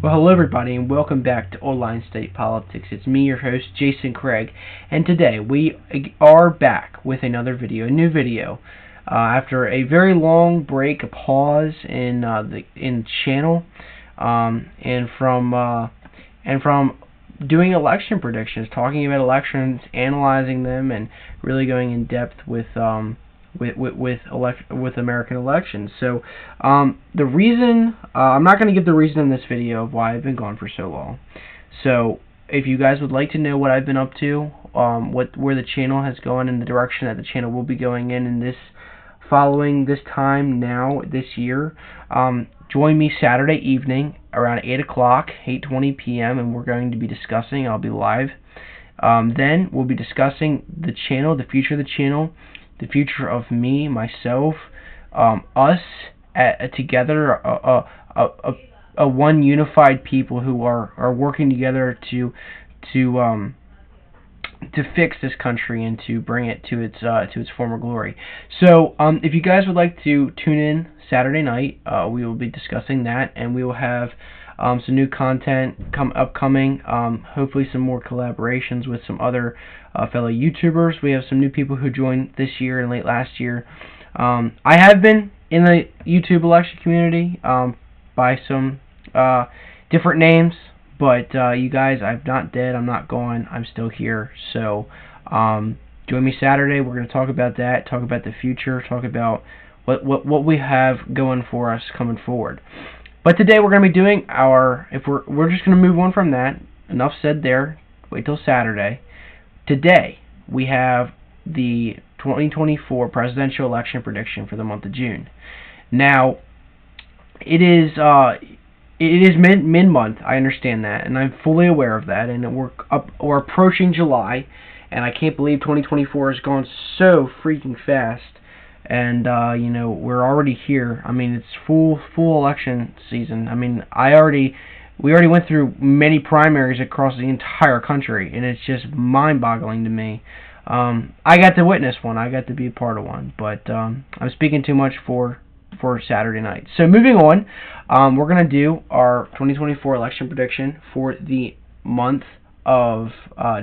Well, hello everybody, and welcome back to Online State Politics. It's me, your host, Jason Craig, and today we are back with another video, a new video. After a very long break, a pause in the channel, and from doing election predictions, talking about elections, analyzing them, and really going in depth with American elections. So the reason I'm not going to give the reason in this video of why I've been gone for so long. So if you guys would like to know what I've been up to, where the channel has gone and the direction that the channel will be going in this following this time now this year, join me Saturday evening around 8 o'clock, 8:20 p.m. and we're going to be discussing. I'll be live. Then we'll be discussing the channel, the future of the channel, the future of me, myself, us together, a one unified people who are working together to fix this country and to bring it to its former glory. So if you guys would like to tune in Saturday night, we will be discussing that, and we will have some new content upcoming, hopefully some more collaborations with some other fellow YouTubers. We have some new people who joined this year and late last year. I have been in the YouTube election community by some different names, but you guys, I'm not dead, I'm not gone, I'm still here. So join me Saturday. We're going to talk about that, talk about the future, talk about what we have going for us coming forward. But today we're going to be doing we're just going to move on from that. Enough said there. Wait till Saturday. Today we have the 2024 presidential election prediction for the month of June. Now, it is mid-month. I understand that, and I'm fully aware of that. And we're approaching July, and I can't believe 2024 has gone so freaking fast. And you know, we're already here. I mean, it's full election season. I mean, we already went through many primaries across the entire country, and it's just mind-boggling to me. I got to witness one. I got to be a part of one, but I'm speaking too much for Saturday night. So moving on, we're gonna do our 2024 election prediction for the month of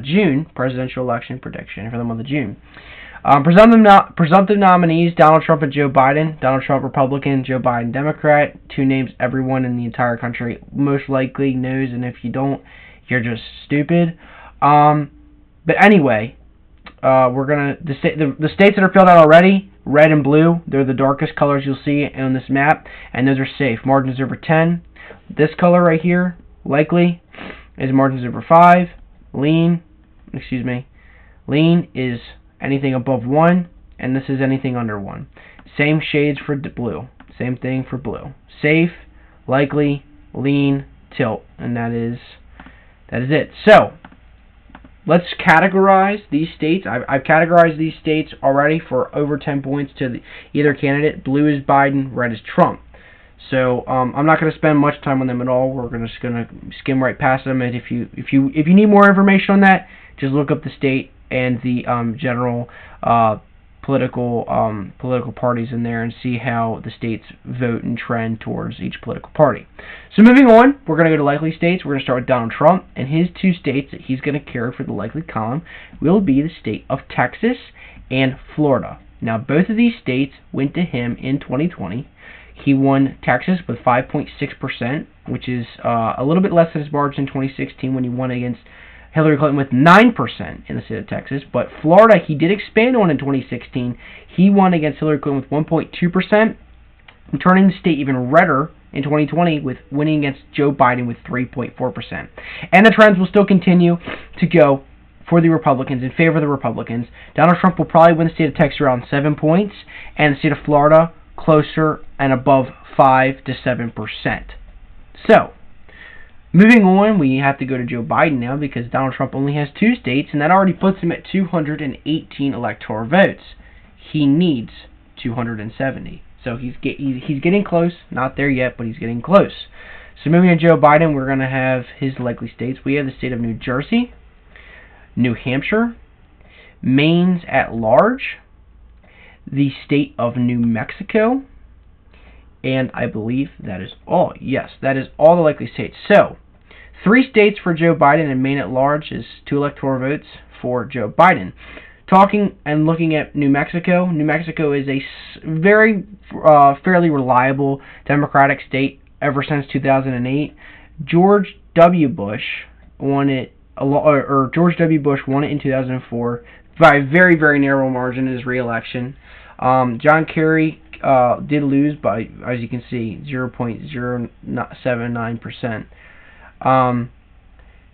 June, presidential election prediction for the month of June. Presumptive nominees: Donald Trump and Joe Biden. Donald Trump, Republican; Joe Biden, Democrat. Two names everyone in the entire country most likely knows, and if you don't, you're just stupid. But anyway, we're gonna the states that are filled out already: red and blue. They're the darkest colors you'll see on this map, and those are safe. Margins over 10. This color right here, likely, is margins over 5. Lean is anything above 1, and this is anything under 1. Same shades for blue. Same thing for blue. Safe, likely, lean, tilt, and that is it. So let's categorize these states. I've categorized these states already for over 10 points to either candidate. Blue is Biden, red is Trump. So I'm not going to spend much time on them at all. We're just going to skim right past them. And if you need more information on that, just look up the state and the general political parties in there and see how the states vote and trend towards each political party. So moving on, we're going to go to likely states. We're going to start with Donald Trump, and his two states that he's going to carry for the likely column will be the state of Texas and Florida. Now, both of these states went to him in 2020. He won Texas with 5.6%, which is a little bit less than his margin in 2016 when he won against Hillary Clinton with 9% in the state of Texas. But Florida, he did expand on in 2016. He won against Hillary Clinton with 1.2%, turning the state even redder in 2020 with winning against Joe Biden with 3.4%. And the trends will still continue to go for the Republicans, in favor of the Republicans. Donald Trump will probably win the state of Texas around 7 points, and the state of Florida closer and above 5 to 7%. So, moving on, we have to go to Joe Biden now because Donald Trump only has 2 states, and that already puts him at 218 electoral votes. He needs 270. So he's getting close. Not there yet, but he's getting close. So moving to Joe Biden, we're going to have his likely states. We have the state of New Jersey, New Hampshire, Maine's at large, the state of New Mexico, And I believe that is all. Yes, that is all the likely states. So, 3 states for Joe Biden, and Maine at large is 2 electoral votes for Joe Biden. Talking and looking at New Mexico, New Mexico is a very fairly reliable Democratic state ever since 2008. George W. Bush won it, or George W. Bush won it in 2004 by a very, very narrow margin in his re-election. John Kerry did lose by, as you can see, 0.079%.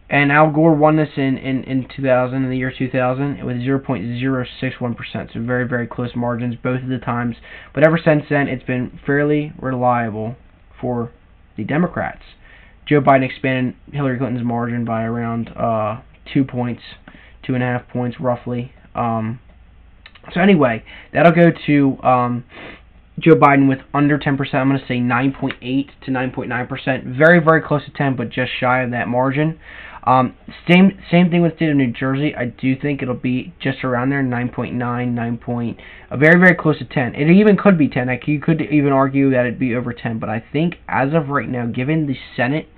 And Al Gore won this in the year 2000, with 0.061%. So very, very close margins both of the times. But ever since then, it's been fairly reliable for the Democrats. Joe Biden expanded Hillary Clinton's margin by around 2 points, 2.5 points roughly. So anyway, that'll go to Joe Biden with under 10%. I'm going to say 9.8 to 9.9%. Very, very close to 10, but just shy of that margin. Same thing with the state of New Jersey. I do think it'll be just around there, 9.9, very, very close to 10. It even could be 10. You could even argue that it'd be over 10. But I think as of right now, given the Senate,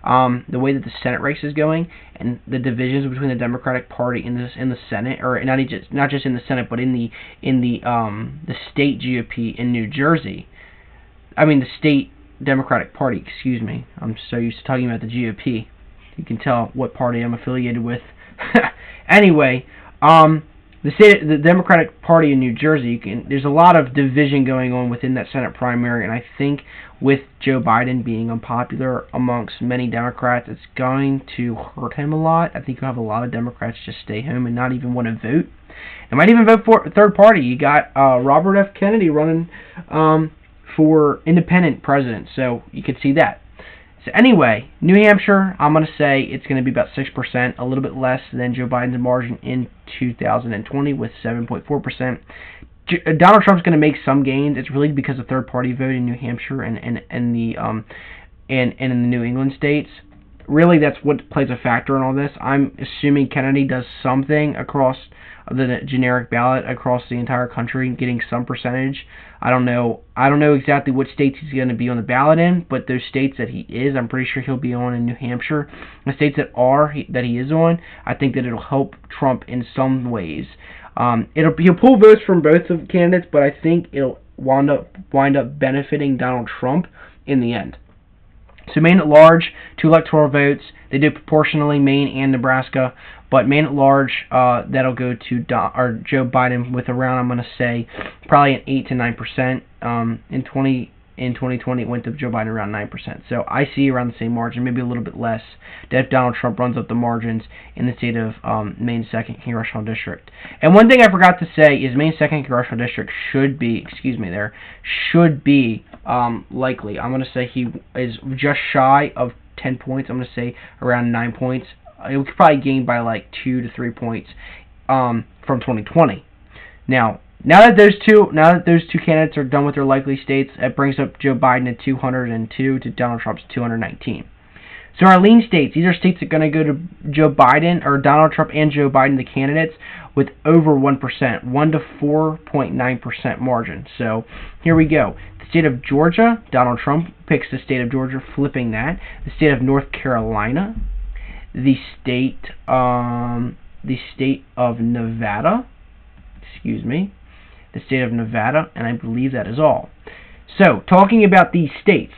the way that the Senate race is going, and the divisions between the Democratic Party in the Senate, or not just in the Senate, but in the state GOP in New Jersey. I mean the state Democratic Party. Excuse me. I'm so used to talking about the GOP. You can tell what party I'm affiliated with. Anyway, the Democratic Party in New Jersey, there's a lot of division going on within that Senate primary, and I think with Joe Biden being unpopular amongst many Democrats, it's going to hurt him a lot. I think you'll have a lot of Democrats just stay home and not even want to vote. They might even vote for a third party. You got Robert F. Kennedy running for independent president, so you could see that. So anyway, New Hampshire, I'm going to say it's going to be about 6%, a little bit less than Joe Biden's margin in 2020 with 7.4%. Donald Trump's going to make some gains. It's really because of third-party vote in New Hampshire and in the New England states. Really, that's what plays a factor in all this. I'm assuming Kennedy does something across the generic ballot across the entire country, getting some percentage. I don't know exactly what states he's going to be on the ballot in, but those states that he is, I'm pretty sure he'll be on in New Hampshire. The states that he is on, I think that it'll help Trump in some ways. He'll pull votes from both of the candidates, but I think it'll wind up benefiting Donald Trump in the end. So Maine at large, 2 electoral votes. They do proportionally, Maine and Nebraska. But Maine at large, that'll go to Joe Biden with around, I'm going to say, probably an 8 to 9%. In 2020, it went to Joe Biden around 9%. So I see around the same margin, maybe a little bit less, that if Donald Trump runs up the margins in the state of Maine's 2nd Congressional District. And one thing I forgot to say is Maine's 2nd Congressional District should be likely. I'm going to say he is just shy of 10 points. I'm going to say around 9 points. It could probably gain by like 2 to 3 points from 2020. Now that those two candidates are done with their likely states, that brings up Joe Biden at 202 to Donald Trump's 219. So our lean states, these are states that are going to go to Joe Biden, or Donald Trump and Joe Biden, the candidates, with over 1%, 1 to 4.9% margin. So here we go. The state of Georgia, Donald Trump picks the state of Georgia, flipping that. The state of North Carolina, the state of Nevada, the state of Nevada, and I believe that is all. So, talking about these states,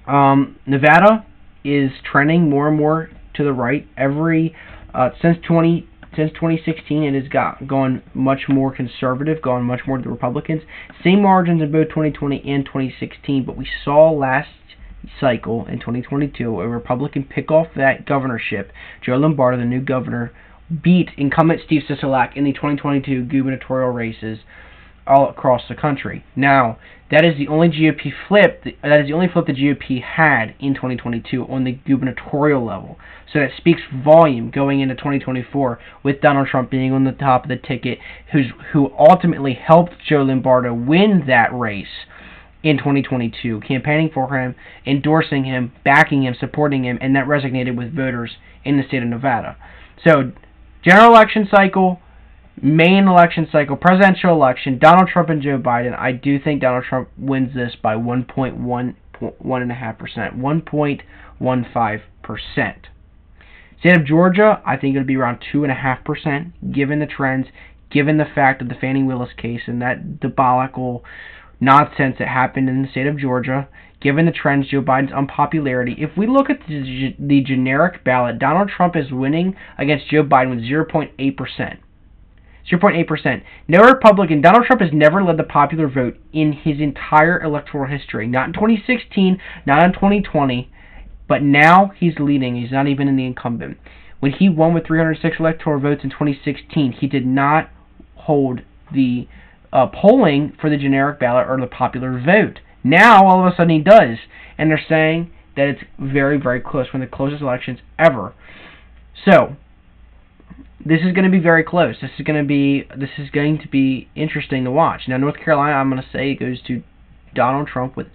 Nevada is trending more and more to the right. Since 2016, it has gone much more conservative, gone much more to the Republicans. Same margins in both 2020 and 2016, but we saw last cycle in 2022 a Republican pick off that governorship. Joe Lombardo, the new governor, beat incumbent Steve Sisolak in the 2022 gubernatorial races all across the country. Now, that is the only flip the GOP had in 2022 on the gubernatorial level. So that speaks volume going into 2024 with Donald Trump being on the top of the ticket, who ultimately helped Joe Lombardo win that race in 2022, campaigning for him, endorsing him, backing him, supporting him, and that resonated with voters in the state of Nevada. So, general election cycle, main election cycle, presidential election, Donald Trump and Joe Biden. I do think Donald Trump wins this by 1.1%, 1.15%. State of Georgia, I think it'll be around 2.5%, given the trends, given the fact of the Fannie Willis case and that diabolical nonsense that happened in the state of Georgia. Given the trends, Joe Biden's unpopularity. If we look at the generic ballot, Donald Trump is winning against Joe Biden with 0.8%. 0.8%. No Republican. Donald Trump has never led the popular vote in his entire electoral history. Not in 2016, not in 2020, but now he's leading. He's not even in the incumbent. When he won with 306 electoral votes in 2016, he did not hold the polling for the generic ballot or the popular vote. Now, all of a sudden, he does. And they're saying that it's very, very close, one of the closest elections ever. So, this is going to be very close. This is going to be interesting to watch. Now, North Carolina, I'm going to say, goes to Donald Trump with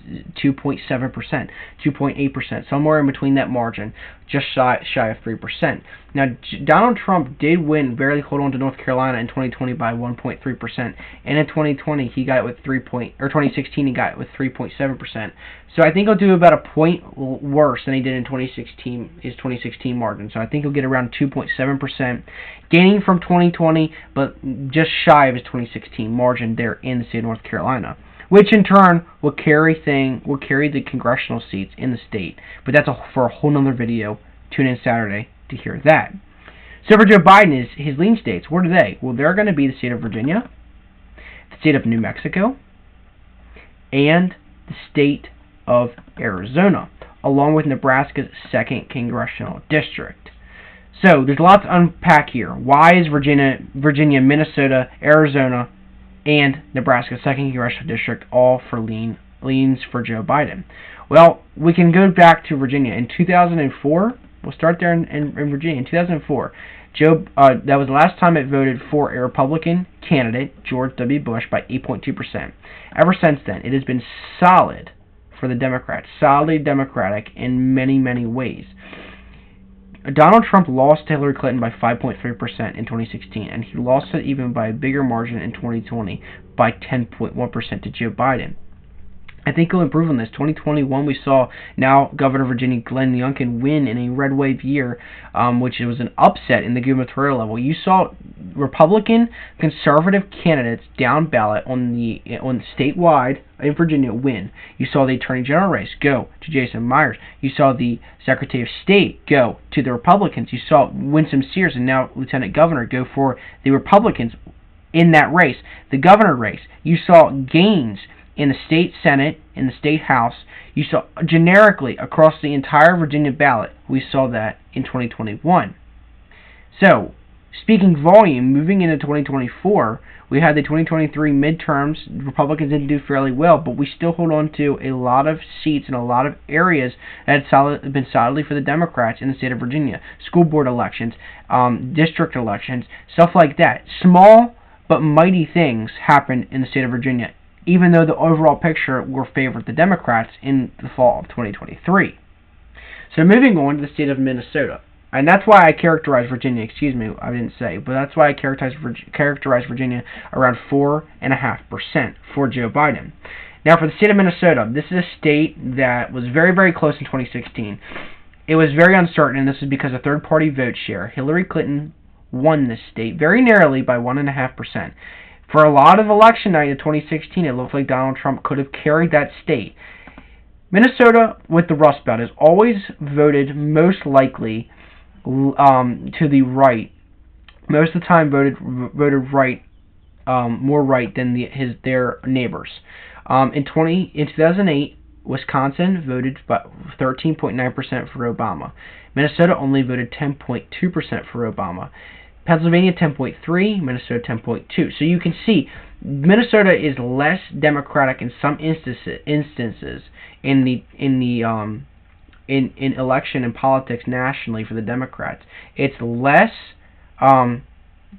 2.7%, 2.8%, somewhere in between that margin, just shy of 3%. Now, Donald Trump did barely hold on to North Carolina in 2020 by 1.3%, and in 2020 he got it with 2016 he got it with 3.7%. So I think he'll do about a point worse than he did in his 2016 margin. So I think he'll get around 2.7%, gaining from 2020, but just shy of his 2016 margin there in the state of North Carolina, which in turn will carry the congressional seats in the state. But that's for a whole nother video. Tune in Saturday to hear that. So for Joe Biden, his lean states, what are they? Well, they're going to be the state of Virginia, the state of New Mexico, and the state of Arizona, along with Nebraska's 2nd congressional district. So there's lots to unpack here. Why is Virginia, Minnesota, Arizona, and Nebraska's 2nd congressional district all for leans for Joe Biden? Well, we can go back to Virginia. In 2004, we'll start there in Virginia. In 2004, that was the last time it voted for a Republican candidate, George W. Bush, by 8.2%. Ever since then, it has been solid for the Democrats, solidly Democratic in many, many ways. Donald Trump lost to Hillary Clinton by 5.3% in 2016, and he lost it even by a bigger margin in 2020 by 10.1% to Joe Biden. I think he'll improve on this. 2021, we saw now Governor of Virginia Glenn Youngkin win in a red wave year, which was an upset in the gubernatorial level. You saw Republican conservative candidates down ballot on the statewide in Virginia win. You saw the Attorney General race go to Jason Myers. You saw the Secretary of State go to the Republicans. You saw Winsome Sears and now Lieutenant Governor go for the Republicans in that race. The governor race, you saw gains in the state Senate, in the state House. You saw generically across the entire Virginia ballot, we saw that in 2021. So, speaking volume, moving into 2024, we had the 2023 midterms. Republicans didn't do fairly well, but we still hold on to a lot of seats in a lot of areas that had been solidly for the Democrats in the state of Virginia. School board elections, district elections, stuff like that. Small but mighty things happened in the state of Virginia, even though the overall picture will favor the Democrats in the fall of 2023. So moving on to the state of Minnesota. And that's why I characterize Virginia, I didn't say, but that's why I characterize Virginia around 4.5% for Joe Biden. Now for the state of Minnesota, this is a state that was very, very close in 2016. It was very uncertain, and this is because of third-party vote share. Hillary Clinton won this state very narrowly by 1.5%. For a lot of election night in 2016, it looked like Donald Trump could have carried that state. Minnesota, with the Rust Belt, has always voted most likely to the right. Most of the time voted right, more right than their neighbors. In 2008, Wisconsin voted 13.9% for Obama. Minnesota only voted 10.2% for Obama. Pennsylvania 10.3, Minnesota 10.2. So you can see Minnesota is less Democratic in some instances in election and politics nationally for the Democrats. It's less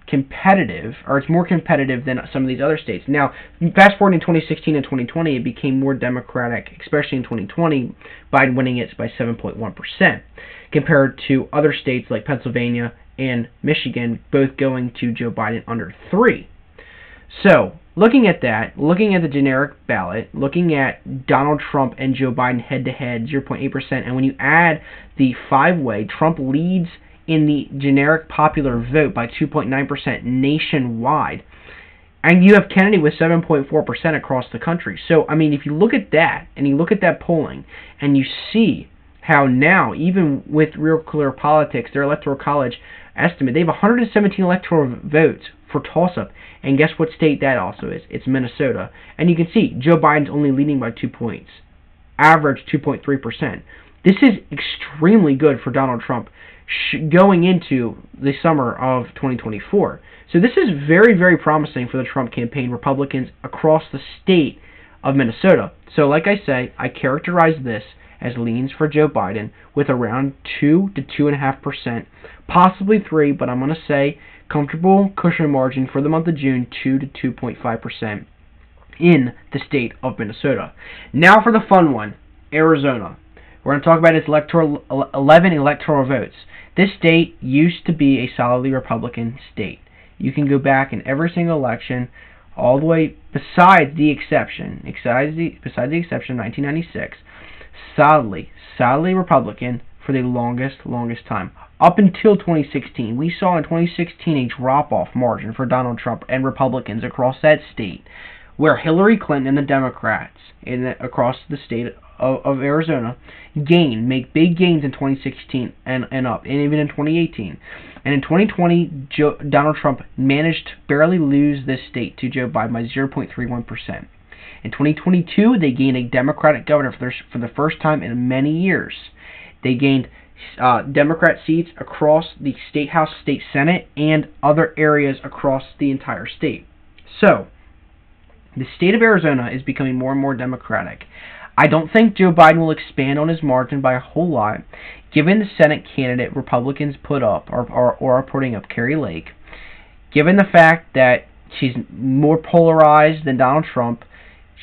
competitive, or it's more competitive than some of these other states. Now, fast forward in 2016 and 2020, it became more Democratic, especially in 2020, Biden winning it by 7.1%, compared to other states like Pennsylvania and Michigan, both going to Joe Biden under 3. So, looking at that, looking at the generic ballot, looking at Donald Trump and Joe Biden head-to-head, 0.8%, and when you add the 5-way, Trump leads in the generic popular vote by 2.9% nationwide. And you have Kennedy with 7.4% across the country. So, I mean, if you look at that, and you look at that polling, and you see how now, even with Real Clear Politics, their Electoral College estimate, they have 117 electoral votes for toss-up. And guess what state that also is? It's Minnesota. And you can see Joe Biden's only leading by 2 points. Average 2.3%. This is extremely good for Donald Trump going into the summer of 2024. So this is very, very promising for the Trump campaign, Republicans across the state of Minnesota. So like I say, I characterize this as leans for Joe Biden with around 2 to 2.5%, possibly 3, but I'm going to say comfortable cushion margin for the month of June, 2 to 2.5% in the state of Minnesota. Now for the fun one, Arizona. We're going to talk about its 11 electoral votes. This state used to be a solidly Republican state. You can go back in every single election, all the way besides the exception, 1996, solidly Republican for the longest time. Up until 2016, we saw in 2016 a drop-off margin for Donald Trump and Republicans across that state, where Hillary Clinton and the Democrats across the state of Arizona make big gains in 2016 and up, and even in 2018. And in 2020, Donald Trump managed to barely lose this state to Joe Biden by 0.31%. In 2022, they gained a Democratic governor for the first time in many years. They gained Democrat seats across the State House, State Senate, and other areas across the entire state. So, the state of Arizona is becoming more and more Democratic. I don't think Joe Biden will expand on his margin by a whole lot, given the Senate candidate Republicans put up or are putting up, Kari Lake. Given the fact that she's more polarized than Donald Trump,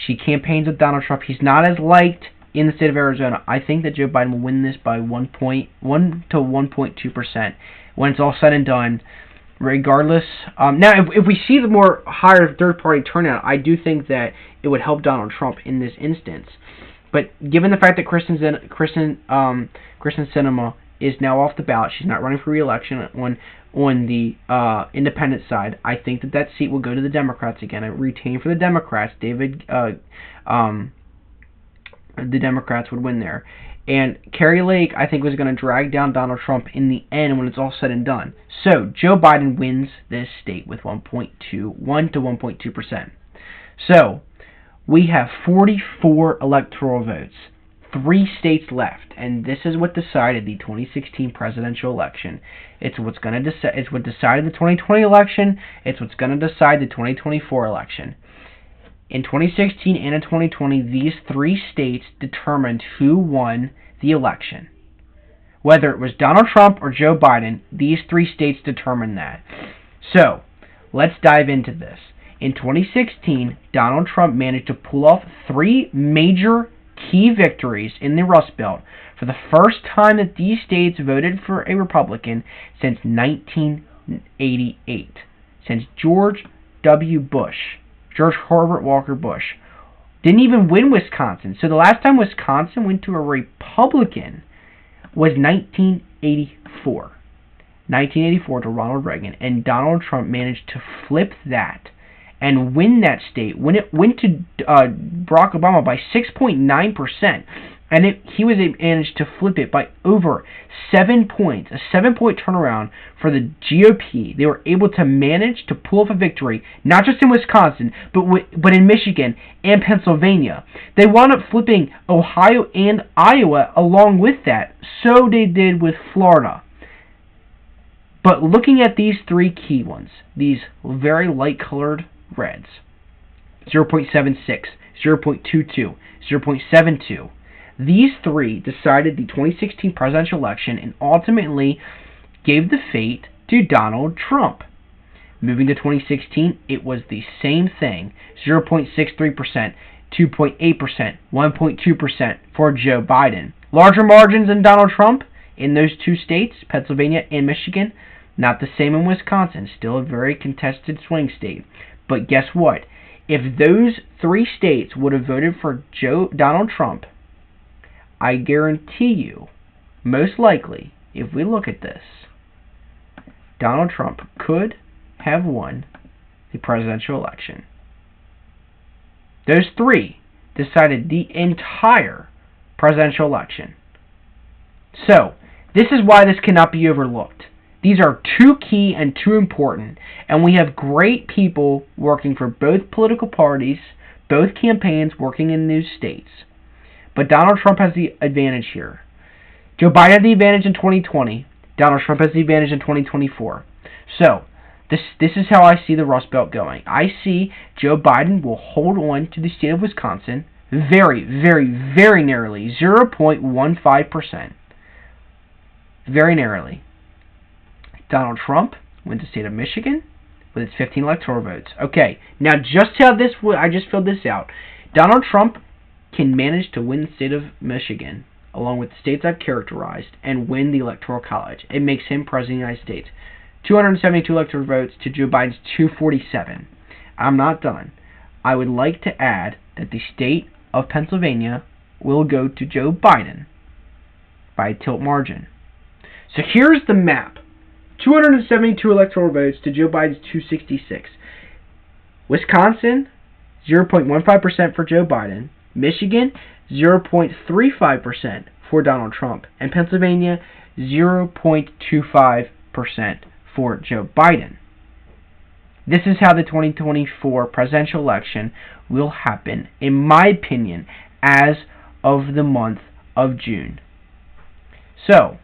she campaigns with Donald Trump. He's not as liked in the state of Arizona. I think that Joe Biden will win this by 1 to 1.2% when it's all said and done. Regardless, now if we see the more higher third-party turnout, I do think that it would help Donald Trump in this instance. But given the fact that Kristen Sinema is now off the ballot, she's not running for re-election on the independent side, I think that seat will go to the Democrats again. I retain for the Democrats. The Democrats would win there. And Kari Lake, I think, was going to drag down Donald Trump in the end when it's all said and done. So, Joe Biden wins this state with 1 to 1.2%. So, we have 44 electoral votes, 3 states left, and this is what decided the 2016 presidential election. It's what's going to decide. It's what decided the 2020 election. It's what's going to decide the 2024 election. In 2016 and in 2020, these 3 states determined who won the election. Whether it was Donald Trump or Joe Biden, these 3 states determined that. So, let's dive into this. In 2016, Donald Trump managed to pull off 3 major key victories in the Rust Belt for the first time that these states voted for a Republican since 1988, since George Herbert Walker Bush didn't even win Wisconsin. So the last time Wisconsin went to a Republican was 1984. 1984 to Ronald Reagan, and Donald Trump managed to flip that and win that state when it went to Barack Obama by 6.9%, and he was managed to flip it by over 7 points, a 7-point turnaround for the GOP. They were able to manage to pull off a victory, not just in Wisconsin, but in Michigan and Pennsylvania. They wound up flipping Ohio and Iowa along with that. So they did with Florida. But looking at these 3 key ones, these very light-colored reds, 0.76, 0.22, 0.72, these 3 decided the 2016 presidential election and ultimately gave the fate to Donald Trump. Moving to 2016, it was the same thing, 0.63%, 2.8%, 1.2% for Joe Biden. Larger margins than Donald Trump in those 2 states, Pennsylvania and Michigan, Not the same in Wisconsin, still a very contested swing state. But guess what? If those 3 states would have voted for Donald Trump, I guarantee you, most likely, if we look at this, Donald Trump could have won the presidential election. Those 3 decided the entire presidential election. So, this is why this cannot be overlooked. These are too key and too important, and we have great people working for both political parties, both campaigns working in those states. But Donald Trump has the advantage here. Joe Biden had the advantage in 2020. Donald Trump has the advantage in 2024. So, this is how I see the Rust Belt going. I see Joe Biden will hold on to the state of Wisconsin very, very, very narrowly, 0.15%. Very narrowly. Donald Trump wins the state of Michigan with its 15 electoral votes. Okay, now just how this I just filled this out. Donald Trump can manage to win the state of Michigan, along with the states I've characterized, and win the Electoral College. It makes him President of the United States. 272 electoral votes to Joe Biden's 247. I'm not done. I would like to add that the state of Pennsylvania will go to Joe Biden by a tilt margin. So here's the map. 272 electoral votes to Joe Biden's 266. Wisconsin, 0.15% for Joe Biden. Michigan, 0.35% for Donald Trump. And Pennsylvania, 0.25% for Joe Biden. This is how the 2024 presidential election will happen, in my opinion, as of the month of June. So,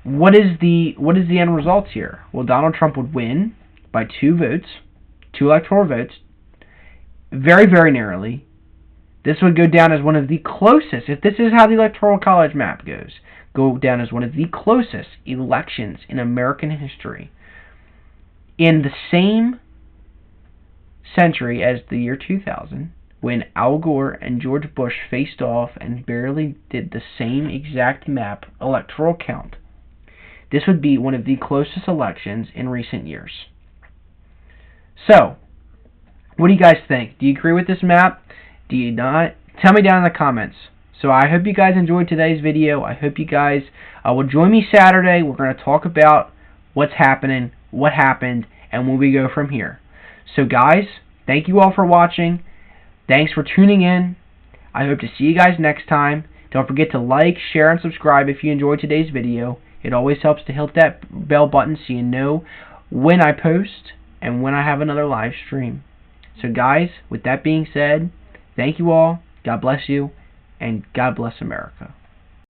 what is the end result here? Well, Donald Trump would win by 2 votes, 2 electoral votes, very, very narrowly. This would go down as one of the closest, if this is how the Electoral College map goes, go down as one of the closest elections in American history. In the same century as the year 2000, when Al Gore and George Bush faced off and barely did the same exact map electoral count, this would be one of the closest elections in recent years. So, what do you guys think? Do you agree with this map? Do you not? Tell me down in the comments. So I hope you guys enjoyed today's video. I hope you guys will join me Saturday. We're going to talk about what's happening, what happened, and where we go from here. So guys, thank you all for watching. Thanks for tuning in. I hope to see you guys next time. Don't forget to like, share, and subscribe if you enjoyed today's video. It always helps to hit that bell button so you know when I post and when I have another live stream. So guys, with that being said, thank you all, God bless you, and God bless America.